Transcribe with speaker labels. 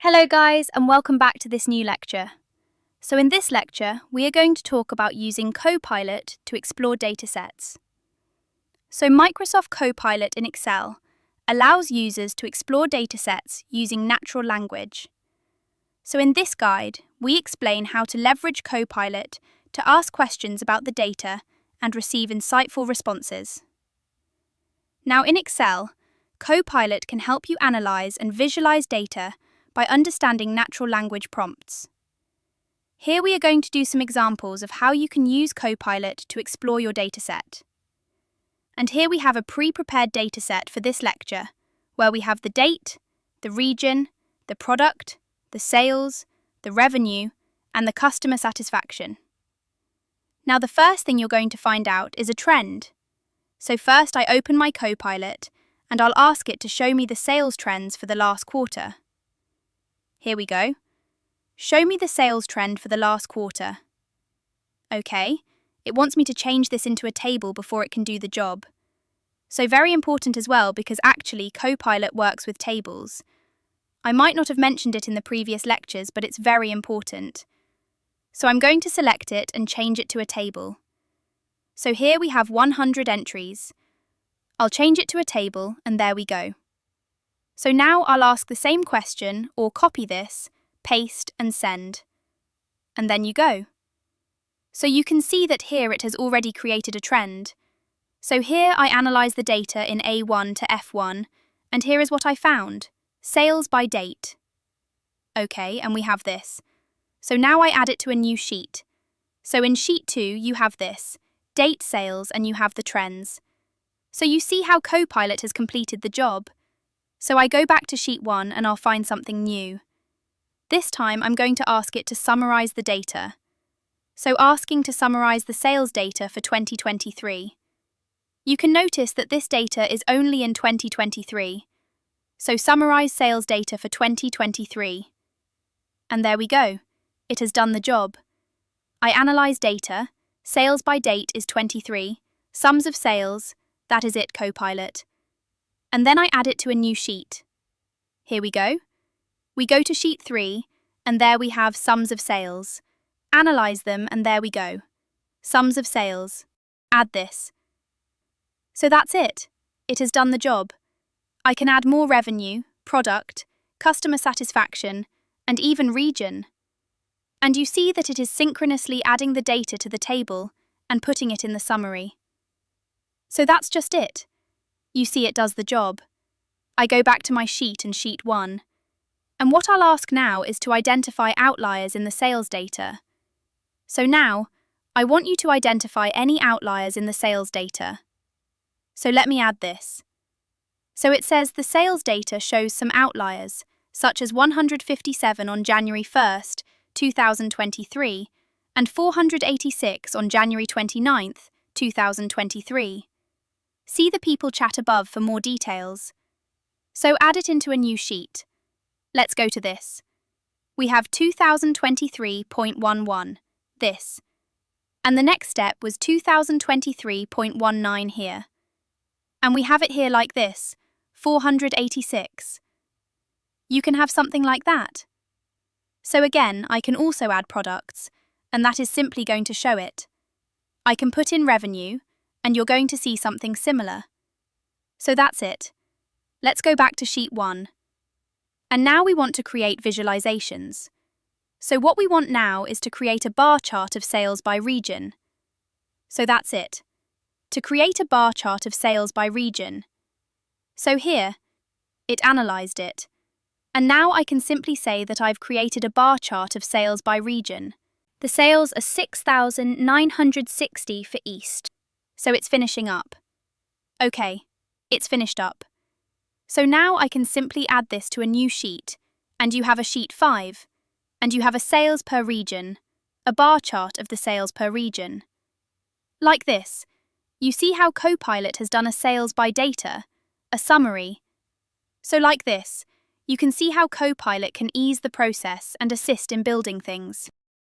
Speaker 1: Hello guys, and welcome back to this new lecture. So in this lecture, we are going to talk about using Copilot to explore datasets. So Microsoft Copilot in Excel allows users to explore datasets using natural language. So in this guide, we explain how to leverage Copilot to ask questions about the data and receive insightful responses. Now in Excel, Copilot can help you analyze and visualize data by understanding natural language prompts. Here we are going to do some examples of how you can use Copilot to explore your dataset. And here we have a pre-prepared dataset for this lecture, where we have the date, the region, the product, the sales, the revenue, and the customer satisfaction. Now the first thing you're going to find out is a trend. So first I open my Copilot, and I'll ask it to show me the sales trends for the last quarter. Here we go. Show me the sales trend for the last quarter. Okay, it wants me to change this into a table before it can do the job. So very important as well, because actually Copilot works with tables. I might not have mentioned it in the previous lectures, but it's very important. So I'm going to select it and change it to a table. So here we have 100 entries. I'll change it to a table, and there we go. So now I'll ask the same question, or copy this, paste and send. And then you go. So you can see that here it has already created a trend. So here I analyze the data in A1 to F1, and here is what I found. Sales by date. Okay, and we have this. So now I add it to a new sheet. So in sheet 2 you have this, date sales, and you have the trends. So you see how Copilot has completed the job. So I go back to sheet 1 and I'll find something new. This time I'm going to ask it to summarize the data. So asking to summarize the sales data for 2023. You can notice that this data is only in 2023. So summarize sales data for 2023. And there we go. It has done the job. I analyze data. Sales by date is 23. Sums of sales. That is it, Copilot. And then I add it to a new sheet. Here we go. We go to sheet 3, and there we have sums of sales. Analyze them, and there we go. Sums of sales. Add this. So that's it. It has done the job. I can add more revenue, product, customer satisfaction, and even region. And you see that it is synchronously adding the data to the table and putting it in the summary. So that's just it. You see it does the job. I go back to my sheet and sheet 1. And what I'll ask now is to identify outliers in the sales data. So now, I want you to identify any outliers in the sales data. So let me add this. So it says the sales data shows some outliers, such as 157 on January 1st, 2023, and 486 on January 29th, 2023. See the people chat above for more details. So add it into a new sheet. Let's go to this. We have 2023.11, this. And the next step was 2023.19 here. And we have it here like this, 486. You can have something like that. So again, I can also add products, and that is simply going to show it. I can put in revenue, and you're going to see something similar. So that's it. Let's go back to sheet 1. And now we want to create visualizations. So what we want now is to create a bar chart of sales by region. So that's it. To create a bar chart of sales by region. So here, it analyzed it. And now I can simply say that I've created a bar chart of sales by region. The sales are 6,960 for East. So it's finishing up. Okay, it's finished up. So now I can simply add this to a new sheet, and you have a sheet 5, and you have a sales per region, a bar chart of the sales per region. Like this, you see how Copilot has done a sales by data, a summary. So like this, you can see how Copilot can ease the process and assist in building things.